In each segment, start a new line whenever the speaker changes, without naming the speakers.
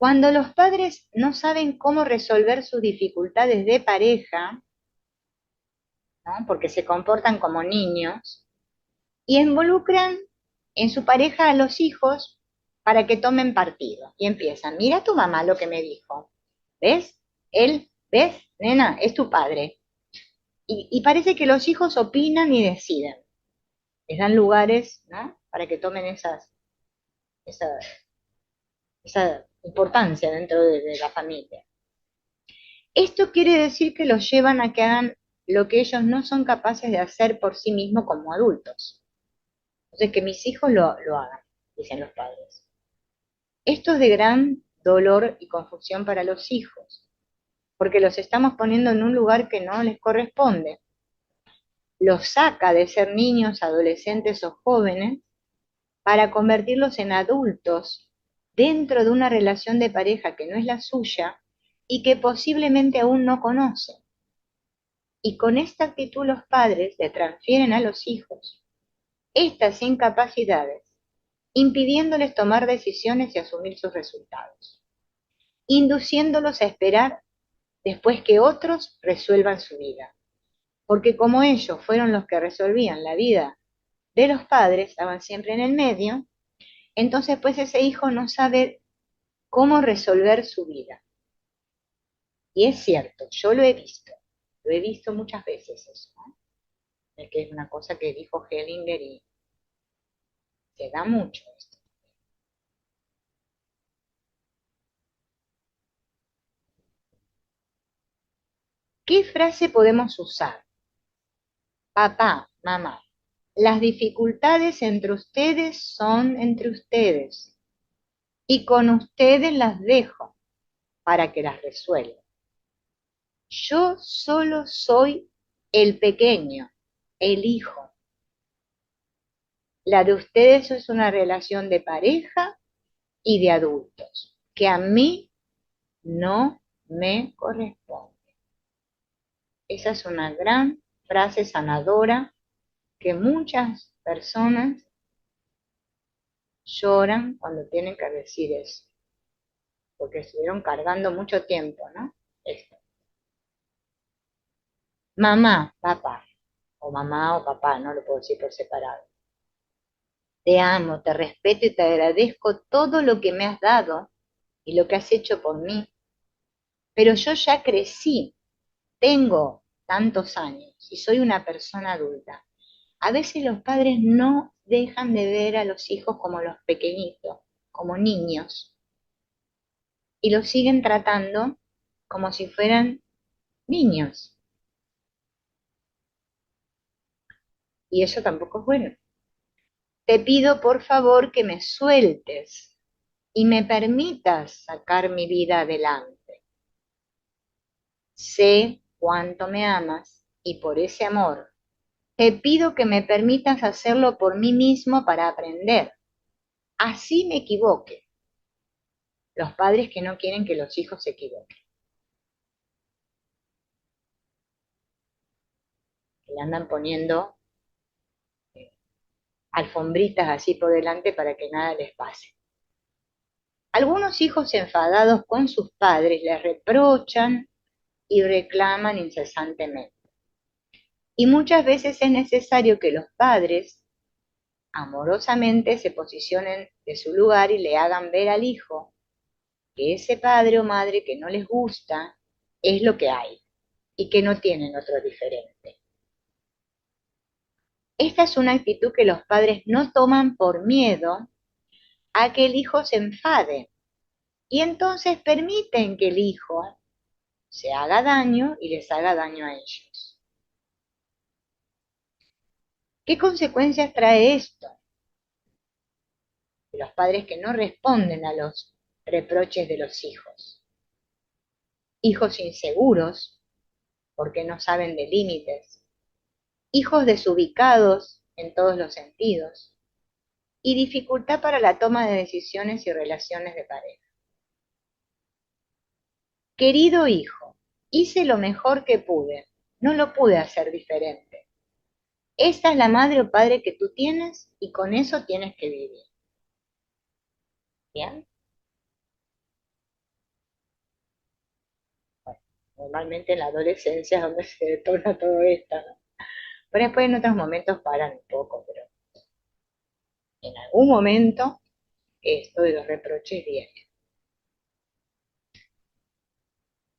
Cuando los padres no saben cómo resolver sus dificultades de pareja, ¿no? Porque se comportan como niños, y involucran en su pareja a los hijos para que tomen partido. Y empiezan, mira tu mamá lo que me dijo, ¿ves? ¿Ves? Nena, es tu padre. Y parece que los hijos opinan y deciden. Les dan lugares, ¿no? Para que tomen esa, esa importancia dentro de la familia. Esto quiere decir que los llevan a que hagan lo que ellos no son capaces de hacer por sí mismos como adultos. Entonces, que mis hijos lo hagan, dicen los padres. Esto es de gran dolor y confusión para los hijos, porque los estamos poniendo en un lugar que no les corresponde. Los saca de ser niños, adolescentes o jóvenes para convertirlos en adultos dentro de una relación de pareja que no es la suya y que posiblemente aún no conocen. Y con esta actitud los padres le transfieren a los hijos estas incapacidades, impidiéndoles tomar decisiones y asumir sus resultados, induciéndolos a esperar después que otros resuelvan su vida. Porque como ellos fueron los que resolvían la vida de los padres, estaban siempre en el medio, entonces pues ese hijo no sabe cómo resolver su vida. Y es cierto, yo lo he visto muchas veces eso, ¿no? Que es una cosa que dijo Hellinger y se da mucho esto. ¿Qué frase podemos usar? Papá, mamá, las dificultades entre ustedes son entre ustedes y con ustedes las dejo para que las resuelvan. Yo solo soy el pequeño, el hijo. La de ustedes es una relación de pareja y de adultos, que a mí no me corresponde. Esa es una gran frase sanadora que muchas personas lloran cuando tienen que decir eso, porque estuvieron cargando mucho tiempo, ¿no? Esto. Mamá o papá, no lo puedo decir por separado. Te amo, te respeto y te agradezco todo lo que me has dado y lo que has hecho por mí, pero yo ya crecí, tengo tantos años y soy una persona adulta. A veces los padres no dejan de ver a los hijos como los pequeñitos, como niños, y los siguen tratando como si fueran niños. Y eso tampoco es bueno. Te pido por favor que me sueltes y me permitas sacar mi vida adelante. Sé cuánto me amas y por ese amor te pido que me permitas hacerlo por mí mismo para aprender. Así me equivoque. Los padres que no quieren que los hijos se equivoquen. Que le andan poniendo alfombritas así por delante para que nada les pase. Algunos hijos enfadados con sus padres les reprochan y reclaman incesantemente. Y muchas veces es necesario que los padres amorosamente se posicionen de su lugar y le hagan ver al hijo que ese padre o madre que no les gusta es lo que hay y que no tienen otro diferente. Esta es una actitud que los padres no toman por miedo a que el hijo se enfade y entonces permiten que el hijo se haga daño y les haga daño a ellos. ¿Qué consecuencias trae esto? De los padres que no responden a los reproches de los hijos. Hijos inseguros, porque no saben de límites. Hijos desubicados en todos los sentidos. Y dificultad para la toma de decisiones y relaciones de pareja. Querido hijo, hice lo mejor que pude. No lo pude hacer diferente. Esta es la madre o padre que tú tienes y con eso tienes que vivir. ¿Bien? Normalmente en la adolescencia es donde se detona todo esto, ¿no? Pero después en otros momentos paran un poco, pero en algún momento esto de los reproches viene,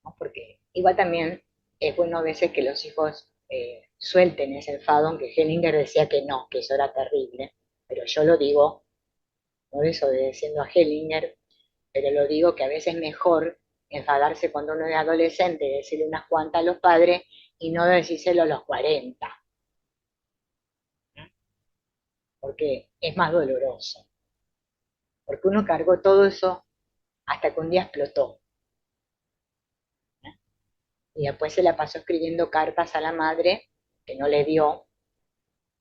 ¿no? Porque igual también es bueno a veces que los hijos suelten ese enfado, aunque Hellinger decía que no, que eso era terrible, pero yo lo digo, no desobedeciendo a Hellinger, pero lo digo que a veces es mejor enfadarse cuando uno es adolescente, decirle unas cuantas a los padres y no decírselo a los 40, porque es más doloroso, porque uno cargó todo eso hasta que un día explotó, ¿no? Y después se la pasó escribiendo cartas a la madre que no le dio,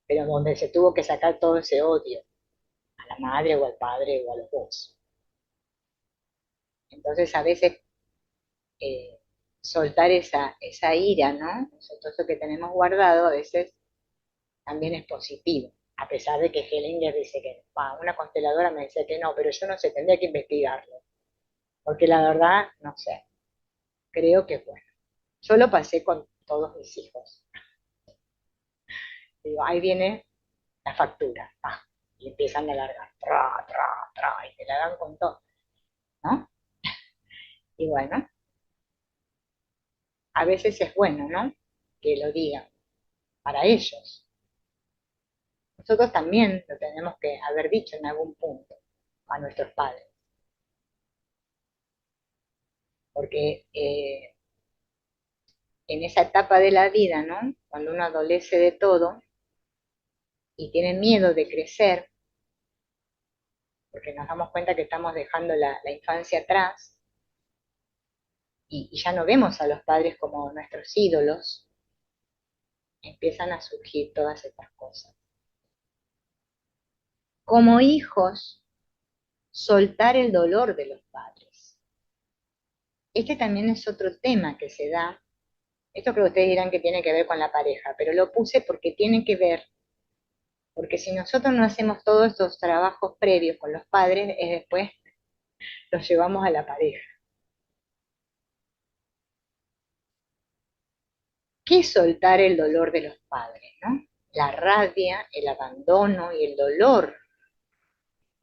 pero donde se tuvo que sacar todo ese odio, a la madre o al padre o a los dos. Entonces a veces eh, soltar esa ira, ¿no? Todo eso que tenemos guardado a veces también es positivo, a pesar de que Hellinger dice que no. Una consteladora me dice que no, pero yo no sé, tendría que investigarlo, porque la verdad, no sé, creo que bueno. Yo lo pasé con todos mis hijos. Digo, ahí viene la factura, y empiezan a alargar, y te la dan con todo, ¿no? Y bueno, a veces es bueno, ¿no? Que lo digan para ellos. Nosotros también lo tenemos que haber dicho en algún punto a nuestros padres, porque en esa etapa de la vida, ¿no? Cuando uno adolece de todo y tiene miedo de crecer, porque nos damos cuenta que estamos dejando la infancia atrás y ya no vemos a los padres como nuestros ídolos, empiezan a surgir todas estas cosas. Como hijos, soltar el dolor de los padres. Este también es otro tema que se da. Esto creo que ustedes dirán que tiene que ver con la pareja, pero lo puse porque tiene que ver, porque si nosotros no hacemos todos estos trabajos previos con los padres, es después los llevamos a la pareja. ¿Qué es soltar el dolor de los padres, no? La rabia, el abandono y el dolor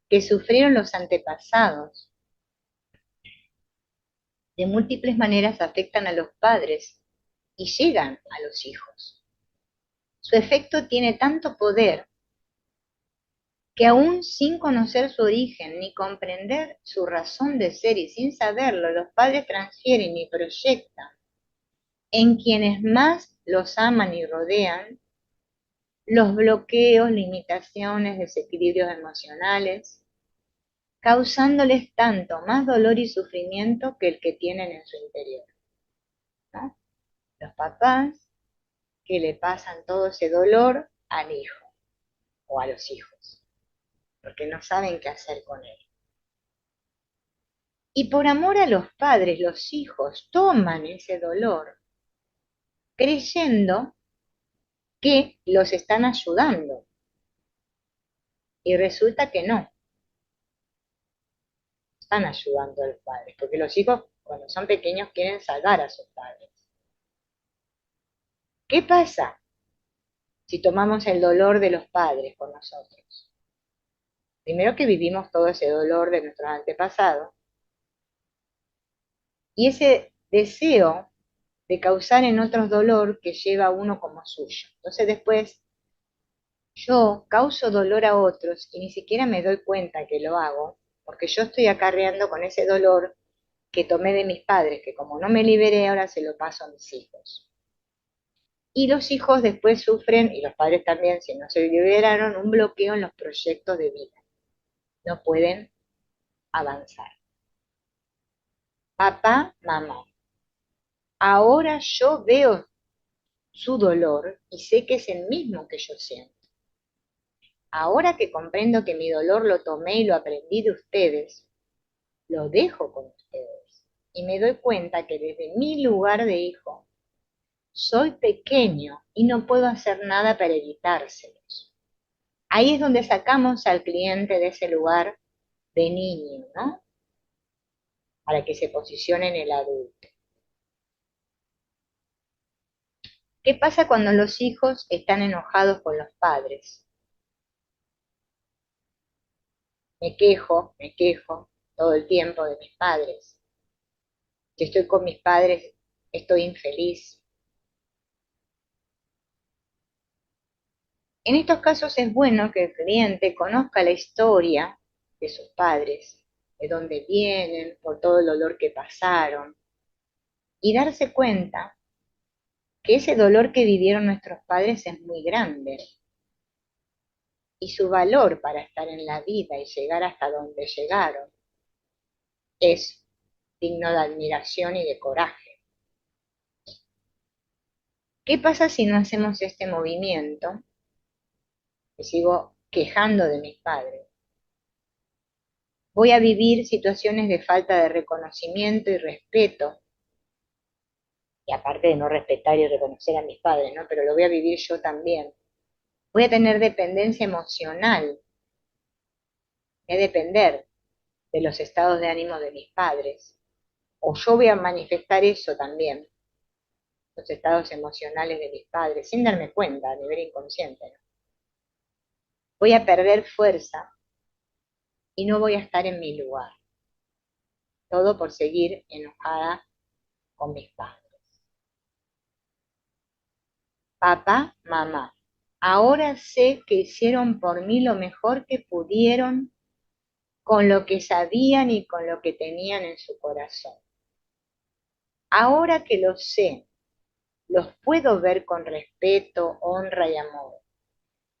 que sufrieron los antepasados de múltiples maneras afectan a los padres y llegan a los hijos. Su efecto tiene tanto poder que aún sin conocer su origen ni comprender su razón de ser y sin saberlo, los padres transfieren y proyectan en quienes más los aman y rodean los bloqueos, limitaciones, desequilibrios emocionales, causándoles tanto más dolor y sufrimiento que el que tienen en su interior, ¿no? Los papás que le pasan todo ese dolor al hijo o a los hijos, porque no saben qué hacer con él. Y por amor a los padres, los hijos toman ese dolor creyendo que los están ayudando. Y resulta que no están ayudando a los padres, porque los hijos cuando son pequeños quieren salvar a sus padres. ¿Qué pasa si tomamos el dolor de los padres con nosotros? Primero que vivimos todo ese dolor de nuestros antepasados y ese deseo de causar en otros dolor que lleva a uno como suyo. Entonces después yo causo dolor a otros y ni siquiera me doy cuenta que lo hago, porque yo estoy acarreando con ese dolor que tomé de mis padres, que como no me liberé, ahora se lo paso a mis hijos. Y los hijos después sufren, y los padres también, si no se liberaron, un bloqueo en los proyectos de vida. No pueden avanzar. Papá, mamá, ahora yo veo su dolor y sé que es el mismo que yo siento. Ahora que comprendo que mi dolor lo tomé y lo aprendí de ustedes, lo dejo con ustedes. Y me doy cuenta que desde mi lugar de hijo, soy pequeño y no puedo hacer nada para evitárselos. Ahí es donde sacamos al cliente de ese lugar de niño, ¿no? Para que se posicione en el adulto. ¿Qué pasa cuando los hijos están enojados con los padres? Me quejo todo el tiempo de mis padres. Si estoy con mis padres, estoy infeliz. En estos casos es bueno que el cliente conozca la historia de sus padres, de dónde vienen, por todo el dolor que pasaron, y darse cuenta que ese dolor que vivieron nuestros padres es muy grande y su valor para estar en la vida y llegar hasta donde llegaron es digno de admiración y de coraje. ¿Qué pasa si no hacemos este movimiento? Me sigo quejando de mis padres. Voy a vivir situaciones de falta de reconocimiento y respeto, y aparte de no respetar y reconocer a mis padres, ¿no? Pero lo voy a vivir yo también. Voy a tener dependencia emocional, voy a depender de los estados de ánimo de mis padres, o yo voy a manifestar eso también, los estados emocionales de mis padres, sin darme cuenta a nivel inconsciente, ¿no? Voy a perder fuerza y no voy a estar en mi lugar. Todo por seguir enojada con mis padres. Papá, mamá, ahora sé que hicieron por mí lo mejor que pudieron con lo que sabían y con lo que tenían en su corazón. Ahora que lo sé, los puedo ver con respeto, honra y amor.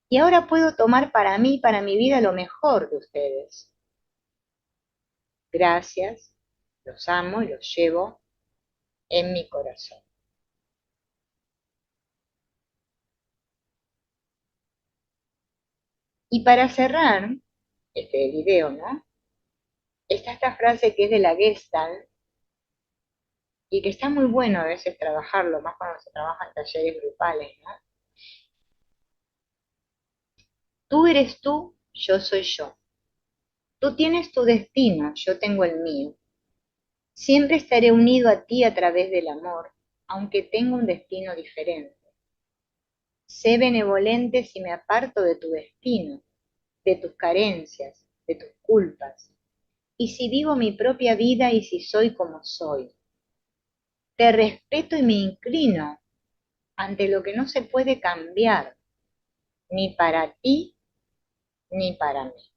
Y ahora puedo tomar para mí, para mi vida, lo mejor de ustedes. Gracias, los amo y los llevo en mi corazón. Y para cerrar este video, ¿no? Está esta frase que es de la Gestalt y que está muy bueno a veces trabajarlo, más cuando se trabaja en talleres grupales, ¿no? Tú eres tú, yo soy yo. Tú tienes tu destino, yo tengo el mío. Siempre estaré unido a ti a través del amor, aunque tenga un destino diferente. Sé benevolente si me aparto de tu destino, de tus carencias, de tus culpas, y si vivo mi propia vida y si soy como soy. Te respeto y me inclino ante lo que no se puede cambiar, ni para ti ni para mí.